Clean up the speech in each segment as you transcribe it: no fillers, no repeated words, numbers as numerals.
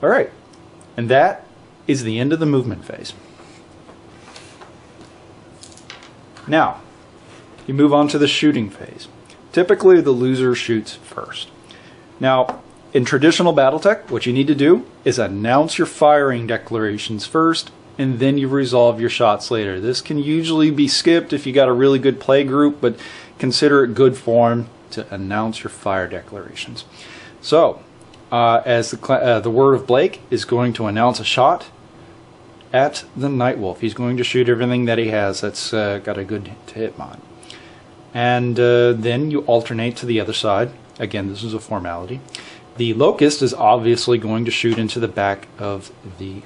Alright, and that is the end of the movement phase. Now, you move on to the shooting phase. Typically, the loser shoots first. Now, in traditional Battletech, what you need to do is announce your firing declarations first, and then you resolve your shots later. This can usually be skipped if you got a really good play group, but consider it good form to announce your fire declarations. So, as the word of Blake is going to announce a shot at the Nightwolf. He's going to shoot everything that he has that's got a good hit mod. And then you alternate to the other side. Again, this is a formality. The Locust is obviously going to shoot into the back of the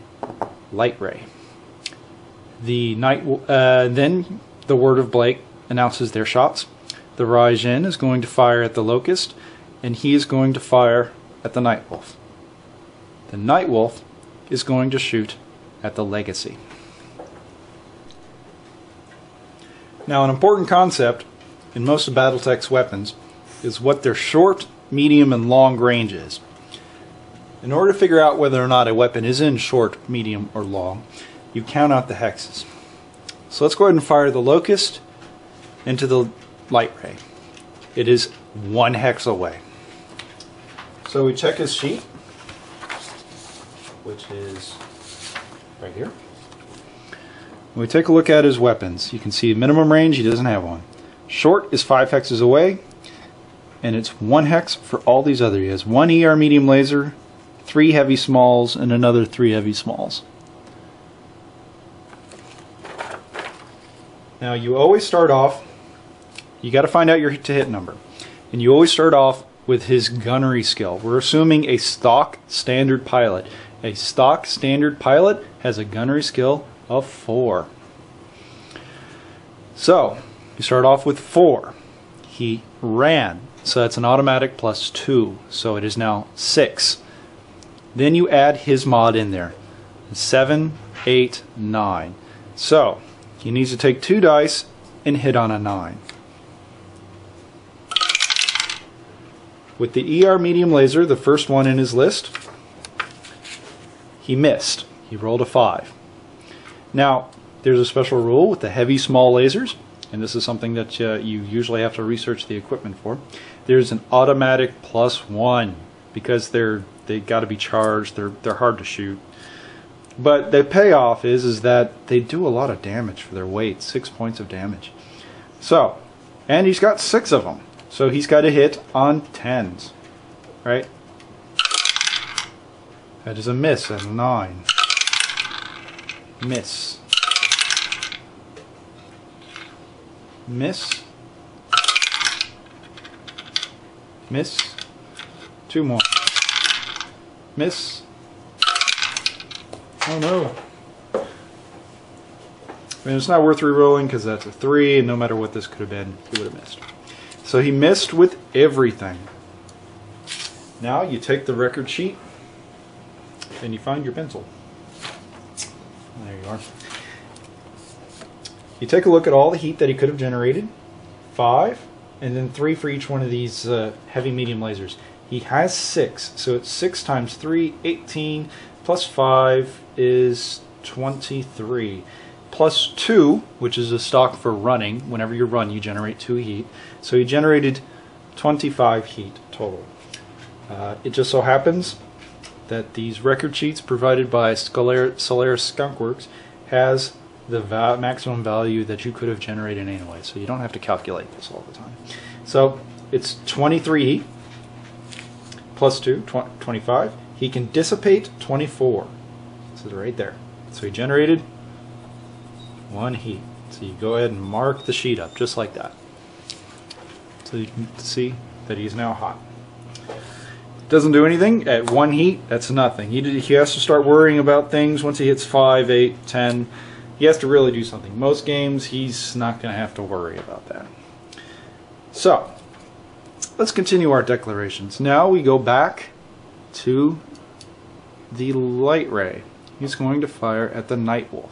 light ray. Then the word of Blake announces their shots. The Raijin is going to fire at the Locust, and he is going to fire at the Nightwolf. The Nightwolf is going to shoot at the Legacy. Now, an important concept in most of Battletech's weapons is what their short, medium, and long range is. In order to figure out whether or not a weapon is in short, medium, or long, you count out the hexes. So let's go ahead and fire the Locust into the light ray. It is 1 hex away. So we check his sheet, which is right here. When we take a look at his weapons, you can see minimum range, he doesn't have one. Short is 5 hexes away, and it's 1 hex for all these other. He has 1 ER medium laser, 3 heavy smalls, and another 3 heavy smalls. Now you always start off, you got to find out your hit to hit number, and you always start off with his gunnery skill. We're assuming a stock standard pilot. A stock standard pilot has a gunnery skill of 4. So you start off with 4. He ran, so that's an automatic plus 2, so it is now 6. Then you add his mod in there, 7, 8, 9. So he needs to take 2 dice and hit on a 9. With the ER medium laser, the first one in his list, he missed. He rolled a 5. Now, there's a special rule with the heavy small lasers, and this is something that you usually have to research the equipment for. There's an automatic +1 because they got to be charged. They're hard to shoot. But the payoff is that they do a lot of damage for their weight, 6 points of damage. So, and he's got 6 of them. So he's got to hit on 10s, right? That is a miss at 9. Miss. Miss. Miss. 2 more. Miss. Oh no. I mean, it's not worth re-rolling because that's a 3, and no matter what this could have been, he would have missed. So he missed with everything. Now you take the record sheet and you find your pencil. There you are. You take a look at all the heat that he could have generated. 5, and then 3 for each one of these heavy medium lasers. He has 6, so it's 6 times 3, 18, plus 5 is 23. Plus 2, which is a stock for running. Whenever you run, you generate 2 heat. So he generated 25 heat total. It just so happens that these record sheets provided by Solaris Skunkworks has the maximum value that you could have generated anyway, so you don't have to calculate this all the time. So it's 23 heat plus 2, 25. He can dissipate 24. This is right there. So he generated 1 heat. So you go ahead and mark the sheet up just like that. So you can see that he's now hot. Doesn't do anything at 1 heat. That's nothing. He has to start worrying about things once he hits 5, 8, 10. He has to really do something. Most games he's not going to have to worry about that. So let's continue our declarations. Now we go back to the light ray. He's going to fire at the Nightwolf.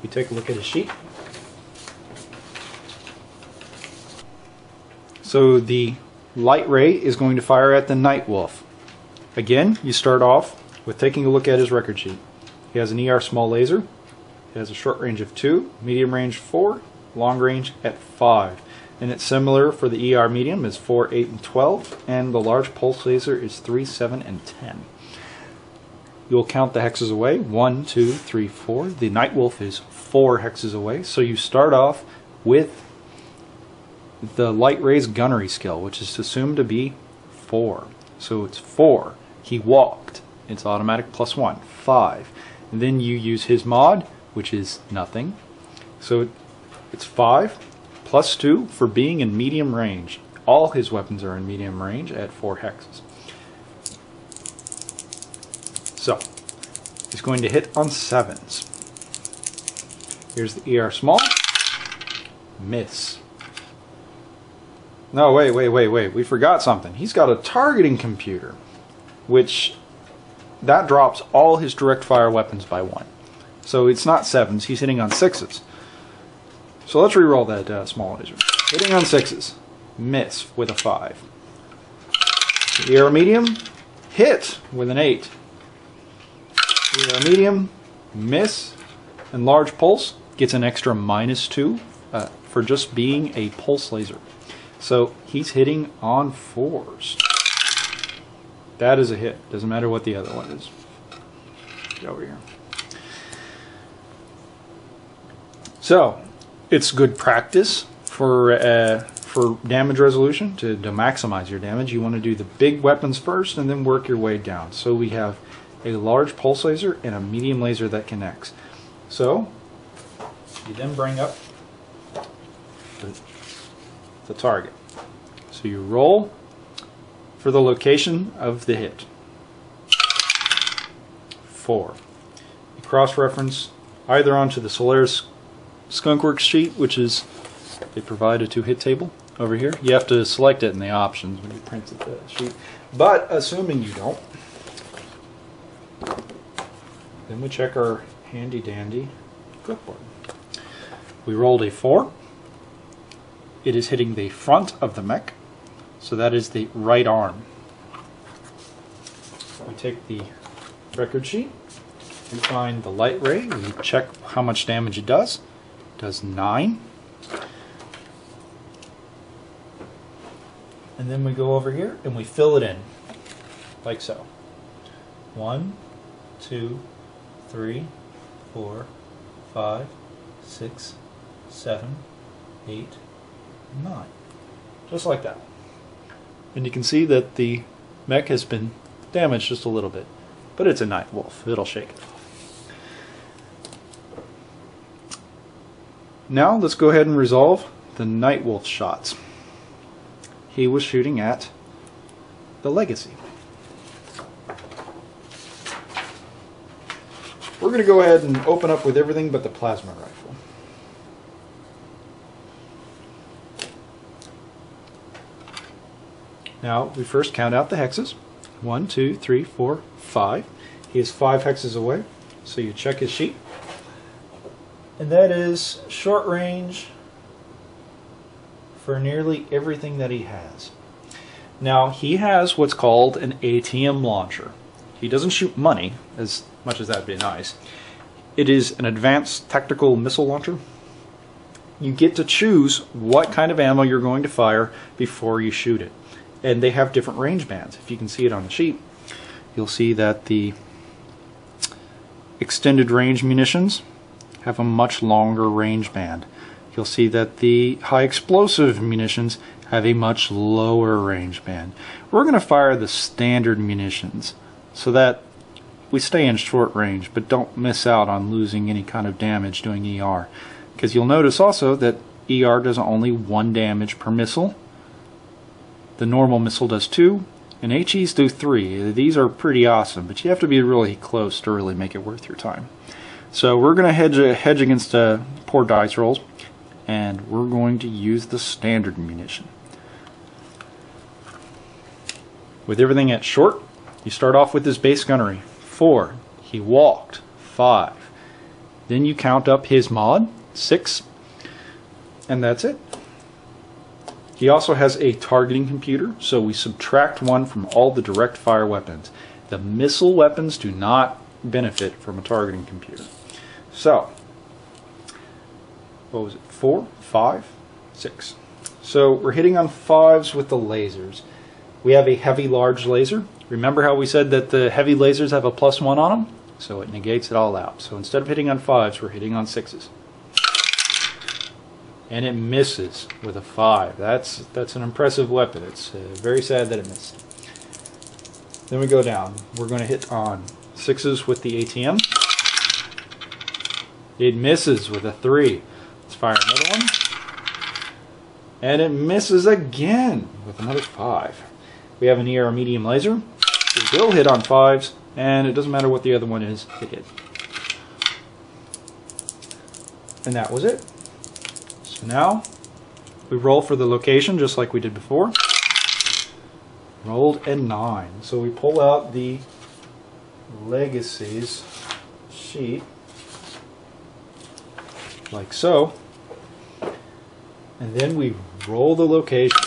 We take a look at his sheet. So the light ray is going to fire at the Nightwolf. Again, you start off with taking a look at his record sheet. He has an ER small laser. It has a short range of 2, medium range 4, long range at 5. And it's similar for the ER medium is 4, 8, and 12, and the large pulse laser is 3, 7, and 10. You'll count the hexes away. 1, 2, 3, 4. The Nightwolf is 4 hexes away. So you start off with the light rays gunnery skill, which is assumed to be 4. So it's 4. He walked. It's automatic +1, 5. And then you use his mod, which is nothing. So it's 5 plus 2 for being in medium range. All his weapons are in medium range at 4 hexes. So he's going to hit on 7s. Here's the ER small. Miss. No, wait. We forgot something. He's got a targeting computer, which that drops all his direct fire weapons by 1. So it's not 7s, he's hitting on 6s. So let's re-roll that small laser. Hitting on 6s. Miss with a 5. The ER medium, hit with an 8. ER medium, miss. And large pulse gets an extra -2 for just being a pulse laser. So he's hitting on 4s. That is a hit. Doesn't matter what the other one is. Get over here. So it's good practice for damage resolution to maximize your damage. You want to do the big weapons first and then work your way down. So we have a large pulse laser and a medium laser that connects. So you then bring up the target. So you roll for the location of the hit. 4. You cross-reference either onto the Solaris Skunkworks sheet, which is, they provide a 2-hit table over here. You have to select it in the options when you print the sheet. But assuming you don't, then we check our handy-dandy clipboard. We rolled a 4. It is hitting the front of the mech. So that is the right arm. We take the record sheet, we find the light ray, we check how much damage it does. It does 9. And then we go over here and we fill it in, like so. 1, 2, 3, 4, 5, 6, 7, 8, 9. Just like that. And you can see that the mech has been damaged just a little bit. But it's a Nightwolf. It'll shake it off. Now let's go ahead and resolve the Nightwolf shots. He was shooting at the Legacy. We're going to go ahead and open up with everything but the plasma rifle. Now, we first count out the hexes. 1, 2, 3, 4, 5. He is 5 hexes away, so you check his sheet. And that is short range for nearly everything that he has. Now, he has what's called an ATM Launcher. He doesn't shoot money, as much as that'd be nice. It is an advanced tactical missile launcher. You get to choose what kind of ammo you're going to fire before you shoot it. And they have different range bands. If you can see it on the sheet, you'll see that the extended range munitions have a much longer range band. You'll see that the high explosive munitions have a much lower range band. We're going to fire the standard munitions so that we stay in short range but don't miss out on losing any kind of damage doing ER. Because you'll notice also that ER does only 1 damage per missile. The normal missile does 2, and HEs do 3. These are pretty awesome, but you have to be really close to really make it worth your time. So we're going to hedge against poor dice rolls, and we're going to use the standard munition. With everything at short, you start off with his base gunnery. 4. He walked. 5. Then you count up his mod. 6. And that's it. He also has a targeting computer, so we subtract 1 from all the direct fire weapons. The missile weapons do not benefit from a targeting computer. So, what was it? 4, 5, 6. So we're hitting on 5s with the lasers. We have a heavy large laser. Remember how we said that the heavy lasers have a +1 on them? So it negates it all out. So instead of hitting on 5s, we're hitting on 6s. And it misses with a 5. That's an impressive weapon. It's very sad that it missed. Then we go down. We're going to hit on 6s with the ATM. It misses with a 3. Let's fire another one. And it misses again with another 5. We have an ER medium laser. It will hit on 5s, and it doesn't matter what the other one is, it hit. And that was it. So now we roll for the location just like we did before. Rolled a 9. So we pull out the legacies sheet like so. And then we roll the location.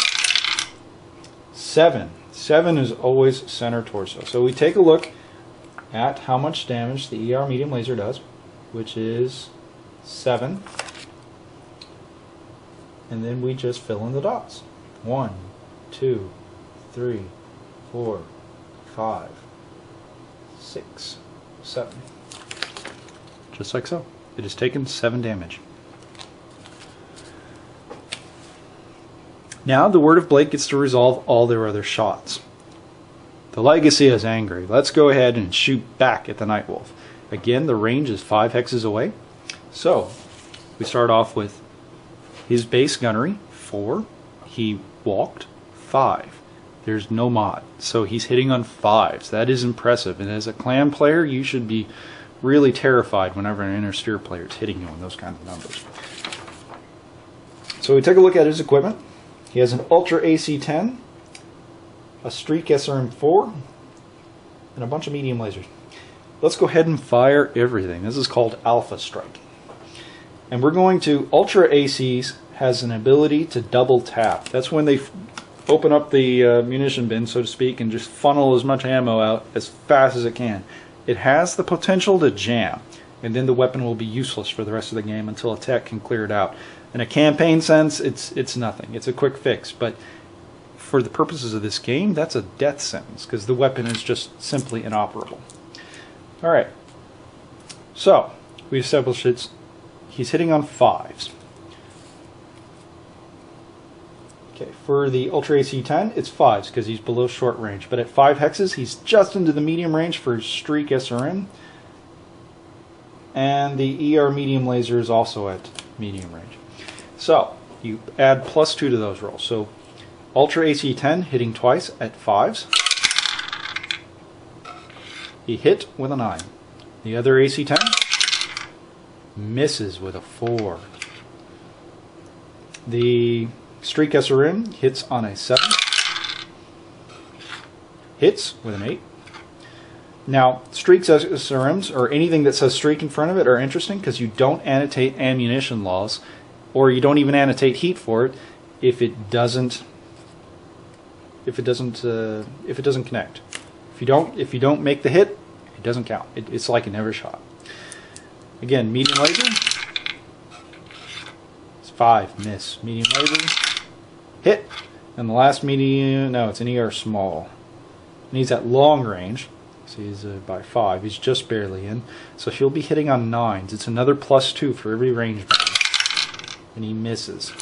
7. 7 is always center torso. So we take a look at how much damage the ER medium laser does, which is 7. And then we just fill in the dots. 1, 2, 3, 4, 5, 6, 7. Just like so. It has taken 7 damage. Now the Word of Blake gets to resolve all their other shots. The Legacy is angry. Let's go ahead and shoot back at the Nightwolf. Again, the range is 5 hexes away. So we start off with his base gunnery, 4. He walked, 5. There's no mod. So he's hitting on 5s. That is impressive. And as a clan player, you should be really terrified whenever an Intersphere player is hitting you on those kinds of numbers. So we take a look at his equipment. He has an Ultra AC-10, a Streak SRM-4, and a bunch of medium lasers. Let's go ahead and fire everything. This is called Alpha Strike. And we're going to, Ultra ACs has an ability to double tap. That's when they open up the munition bin, so to speak, and just funnel as much ammo out as fast as it can. It has the potential to jam, and then the weapon will be useless for the rest of the game until a tech can clear it out. In a campaign sense, it's nothing. It's a quick fix, but for the purposes of this game, that's a death sentence because the weapon is just simply inoperable. Alright, so we established he's hitting on 5s. Okay, for the Ultra AC-10, it's 5s because he's below short range, but at 5 hexes, he's just into the medium range for Streak SRM, and the ER medium laser is also at medium range. So you add +2 to those rolls. So Ultra AC-10 hitting twice at 5s. He hit with a 9. The other AC-10 misses with a 4. The Streak SRM hits on a 7. Hits with an 8. Now, Streak SRMs, or anything that says Streak in front of it, are interesting because you don't annotate ammunition laws, or you don't even annotate heat for it if it doesn't connect. If you don't make the hit, it doesn't count. It's like it never shot. Again, medium laser. It's 5, miss. Medium laser, hit. And the last medium, no, it's an ER small. And he's at long range. So he's by 5. He's just barely in. So he'll be hitting on 9s. It's another +2 for every range band. And he misses.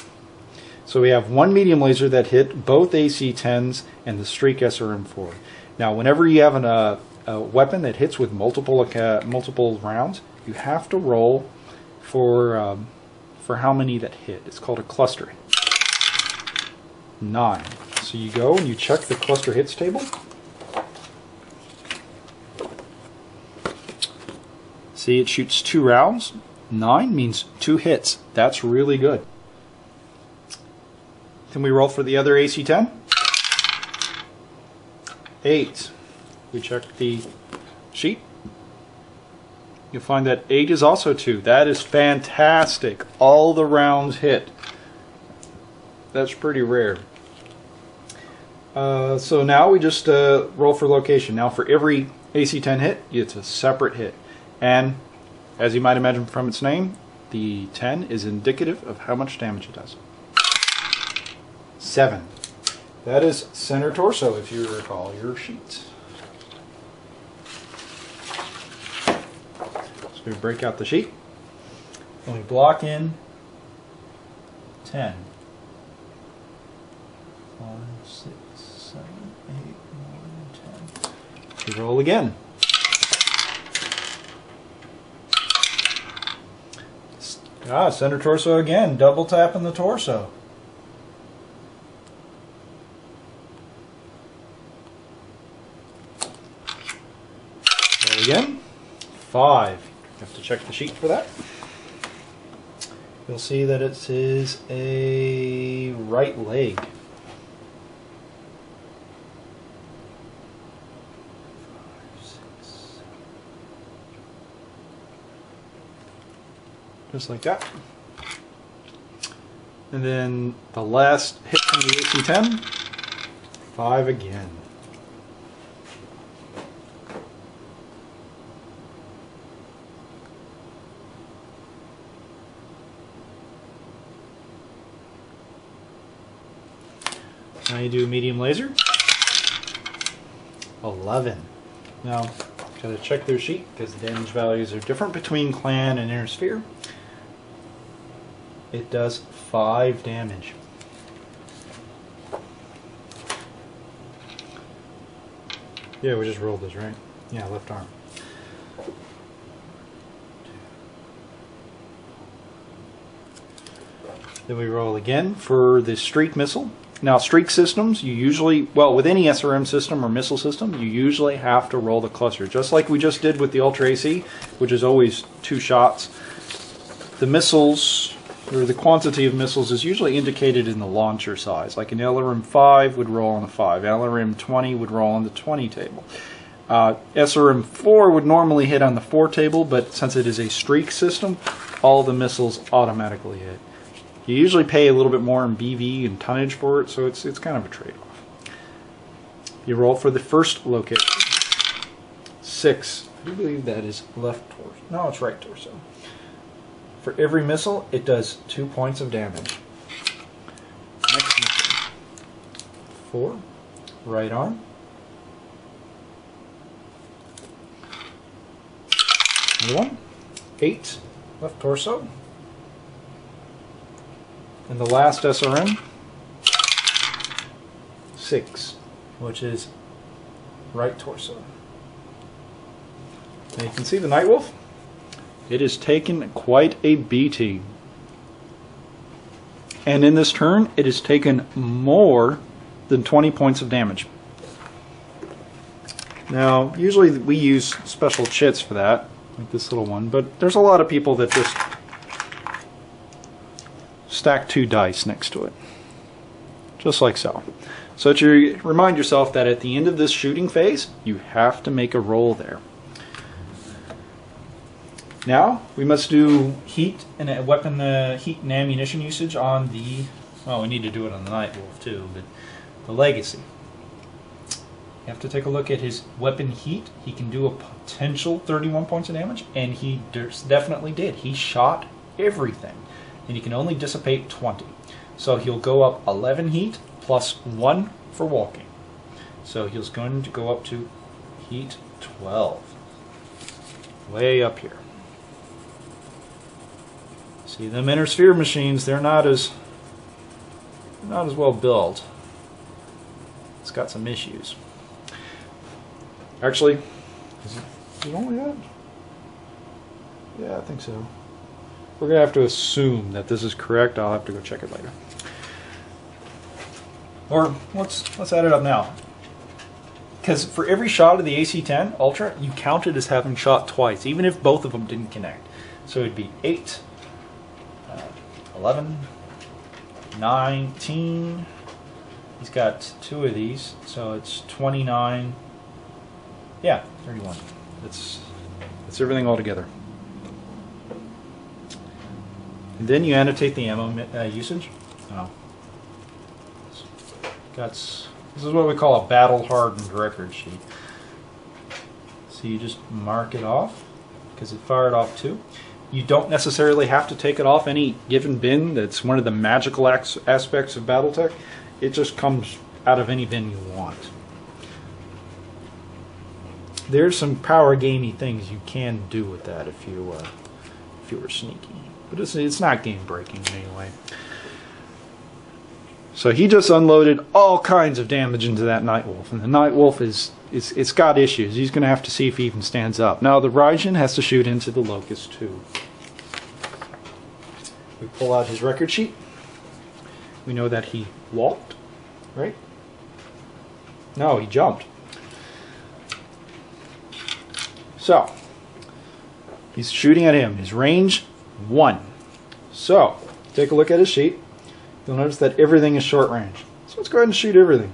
So we have one medium laser that hit both AC-10s and the Streak SRM-4. Now, whenever you have a weapon that hits with multiple rounds, you have to roll for how many that hit. It's called a cluster. 9. So you go and you check the cluster hits table. See, it shoots 2 rounds. 9 means 2 hits. That's really good. Then we roll for the other AC-10. 8. We check the sheet. You'll find that 8 is also 2. That is fantastic. All the rounds hit. That's pretty rare. So now we just roll for location. Now for every AC-10 hit, it's a separate hit. And as you might imagine from its name, the 10 is indicative of how much damage it does. 7. That is center torso, if you recall your sheet. So we break out the sheet, and we block in 10. 5, 6, 7, 8, 9, 10. We roll again. Center torso again, double tapping the torso. Roll again. 5. You have to check the sheet for that. You'll see that it is a right leg. 5, 6, 7. Just like that. And then the last hit from the AC-10, 5 again. Now you do medium laser. 11. Now, gotta check their sheet because the damage values are different between clan and inner sphere. It does 5 damage. Yeah, we just rolled this, right? Yeah, left arm. Then we roll again for the streak missile. Now, streak systems, you usually, well, with any SRM system or missile system, you usually have to roll the cluster, just like we just did with the Ultra AC, which is always 2 shots. The missiles, or the quantity of missiles, is usually indicated in the launcher size. Like an LRM 5 would roll on the 5, LRM 20 would roll on the 20 table. SRM 4 would normally hit on the 4 table, but since it is a streak system, all the missiles automatically hit. You usually pay a little bit more in BV and tonnage for it, so it's kind of a trade-off. You roll for the first location. 6. I do believe that is left torso. No, it's right torso. For every missile, it does 2 points of damage. Next missile. 4. Right arm. Another one. 8. Left torso. And the last SRM, 6, which is right torso. Now you can see the Nightwolf. It has taken quite a beating. And in this turn, it has taken more than 20 points of damage. Now, usually we use special chits for that, like this little one, but there's a lot of people that just stack 2 dice next to it, just like so. So to remind yourself that at the end of this shooting phase, you have to make a roll there. Now we must do heat and weapon heat and ammunition usage on the. Well, we need to do it on the Nightwolf too, but the Legacy. You have to take a look at his weapon heat. He can do a potential 31 points of damage, and he definitely did. He shot everything. And he can only dissipate 20. So he'll go up 11 heat plus 1 for walking. So he's going to go up to heat 12. Way up here. See, them inner sphere machines, they're not as well built. It's got some issues. Actually, is it only that? Yeah, I think so. We're going to have to assume that this is correct. I'll have to go check it later. Or let's add it up now. Because for every shot of the AC-10 Ultra, you count it as having shot twice, even if both of them didn't connect. So it'd be 8, 11, 19. He's got 2 of these, so it's 29. Yeah, 31. That's everything all together. And then you annotate the ammo usage. Oh. Got This is what we call a battle-hardened record sheet. So you just mark it off, because it fired off 2. You don't necessarily have to take it off any given bin. That's one of the magical aspects of Battletech. It just comes out of any bin you want. There's some power gamey things you can do with that if you were sneaky, but it's not game breaking anyway. So he just unloaded all kinds of damage into that Nightwolf, and the Nightwolf it's got issues. He's going to have to see if he even stands up. Now the Raijin has to shoot into the Locust too. We pull out his record sheet. We know that he walked, right? No, he jumped. So he's shooting at him. His range 1. So take a look at his sheet. You'll notice that everything is short range. So let's go ahead and shoot everything.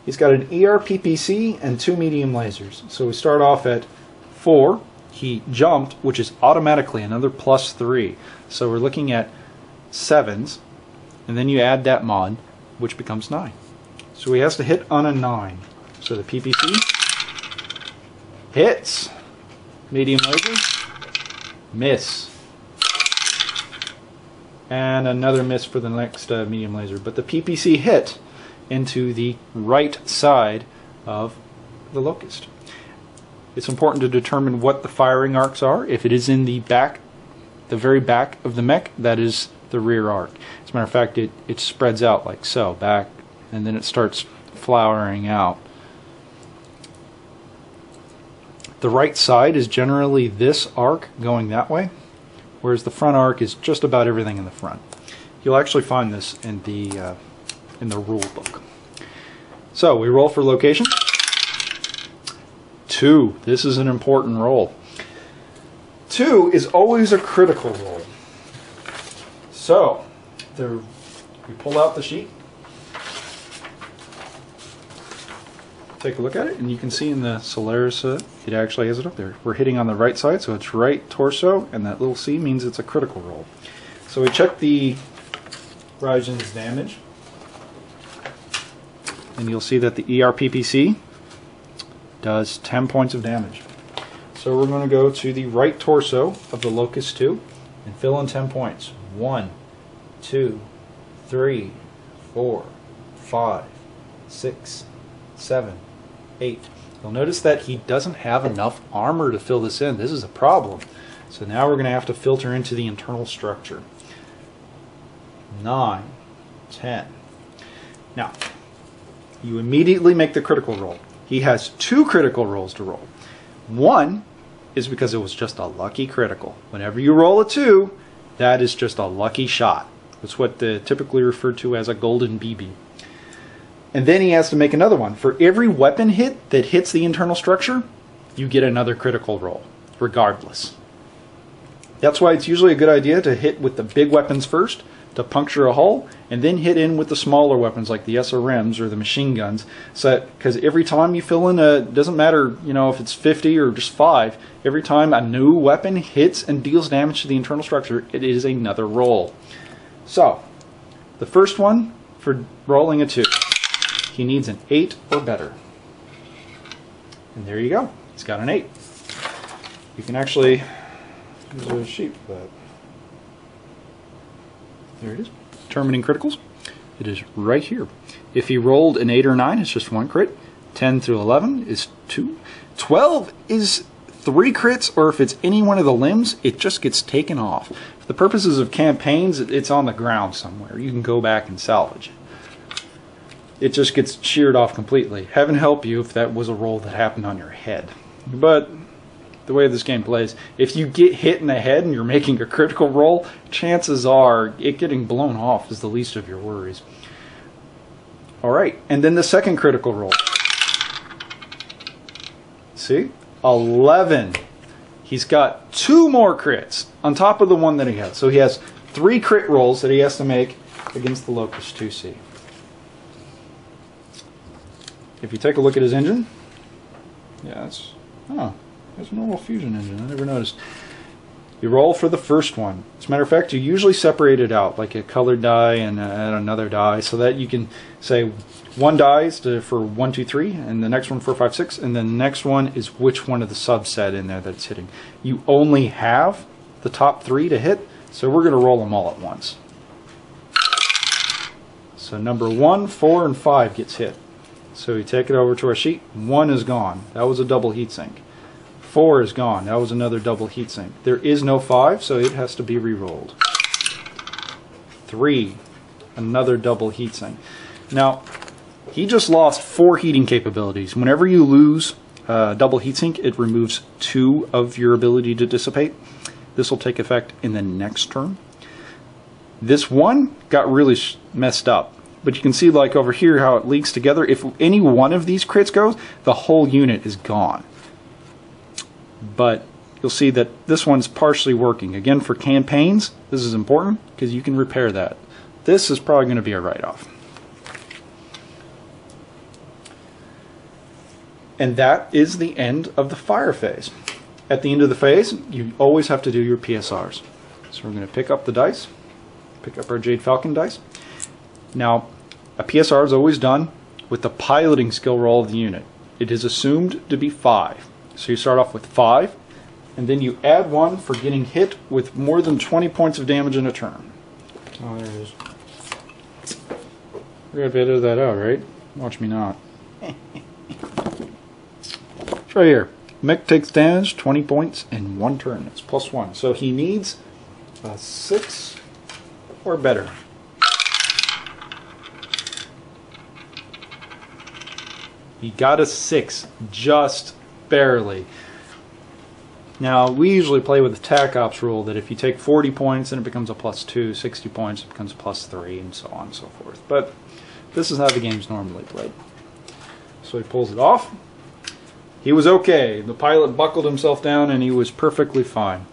He's got an ERPPC and 2 medium lasers. So we start off at 4. He jumped, which is automatically another +3. So we're looking at 7s. And then you add that mod, which becomes 9. So he has to hit on a 9. So the PPC hits. Medium laser. Miss. And another miss for the next medium laser. But the PPC hit into the right side of the Locust. It's important to determine what the firing arcs are. If it is in the back, the very back of the mech, that is the rear arc. As a matter of fact, it spreads out like so, back, and then it starts flowering out. The right side is generally this arc going that way, whereas the front arc is just about everything in the front. You'll actually find this in the rule book. So we roll for location. 2. This is an important roll. 2 is always a critical roll. So we pull out the sheet. Take a look at it, and you can see in the Solaris it actually has it up there. We're hitting on the right side, so it's right torso, and that little C means it's a critical roll. So we check the Raijin's damage, and you'll see that the ERPPC does 10 points of damage. So we're going to go to the right torso of the Locust 2 and fill in 10 points. 1, 2, 3, 4, 5, 6, 7, 8. You'll notice that he doesn't have enough armor to fill this in. This is a problem. So now we're going to have to filter into the internal structure. 9, 10. Now, you immediately make the critical roll. He has 2 critical rolls to roll. 1 is because it was just a lucky critical. Whenever you roll a 2, that is just a lucky shot. That's what typically referred to as a golden BB. And then he has to make another one. For every weapon hit that hits the internal structure, you get another critical roll, regardless. That's why it's usually a good idea to hit with the big weapons first, to puncture a hull, and then hit in with the smaller weapons like the SRMs or the machine guns. So, because every time you fill in doesn't matter, if it's 50 or just 5, every time a new weapon hits and deals damage to the internal structure, it is another roll. So, the first one for rolling a 2, he needs an 8 or better. And there you go. He's got an 8. You can actually use a sheet for that. There it is. Determining criticals. It is right here. If he rolled an 8 or 9, it's just 1 crit. 10 through 11 is 2. 12 is 3 crits, or if it's any one of the limbs, it just gets taken off. For the purposes of campaigns, it's on the ground somewhere. You can go back and salvage it. It just gets sheared off completely. Heaven help you if that was a roll that happened on your head. But the way this game plays, if you get hit in the head and you're making a critical roll, chances are it getting blown off is the least of your worries. Alright, and then the second critical roll. See? 11. He's got 2 more crits on top of the one that he has. So he has 3 crit rolls that he has to make against the Locust 2C. If you take a look at his engine, yeah, it's a normal fusion engine. I never noticed. You roll for the first one. As a matter of fact, you usually separate it out, like a colored die and another die, so that you can say one die is for 1, 2, 3, and the next one 4, 5, 6, and then the next one is which one of the subset in there that it's hitting. You only have the top 3 to hit, so we're going to roll them all at once. So number 1, 4, and 5 gets hit. So we take it over to our sheet. 1 is gone. That was a double heatsink. 4 is gone. That was another double heatsink. There is no 5, so it has to be re-rolled. 3, another double heatsink. Now, he just lost 4 heating capabilities. Whenever you lose double heatsink, it removes 2 of your ability to dissipate. This will take effect in the next turn. This one got really messed up. But you can see, like over here, how it leaks together. If any one of these crits goes, the whole unit is gone. But you'll see that this one's partially working. Again, for campaigns, this is important because you can repair that. This is probably going to be a write-off. And that is the end of the fire phase. At the end of the phase, you always have to do your PSRs. So we're going to pick up the dice, pick up our Jade Falcon dice. Now, a PSR is always done with the piloting skill roll of the unit. It is assumed to be 5. So you start off with 5, and then you add 1 for getting hit with more than 20 points of damage in a turn. Oh, there it is. We're going to edit that out, right? Watch me not. It's right here. Mech takes damage, 20 points in 1 turn. It's +1. So he needs a 6 or better. He got a 6, just barely. Now, we usually play with the TAC Ops rule that if you take 40 points, then it becomes a +2, 60 points, it becomes a +3, and so on and so forth. But this is how the game's normally played. So he pulls it off. He was okay. The pilot buckled himself down, and he was perfectly fine.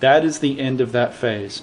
That is the end of that phase.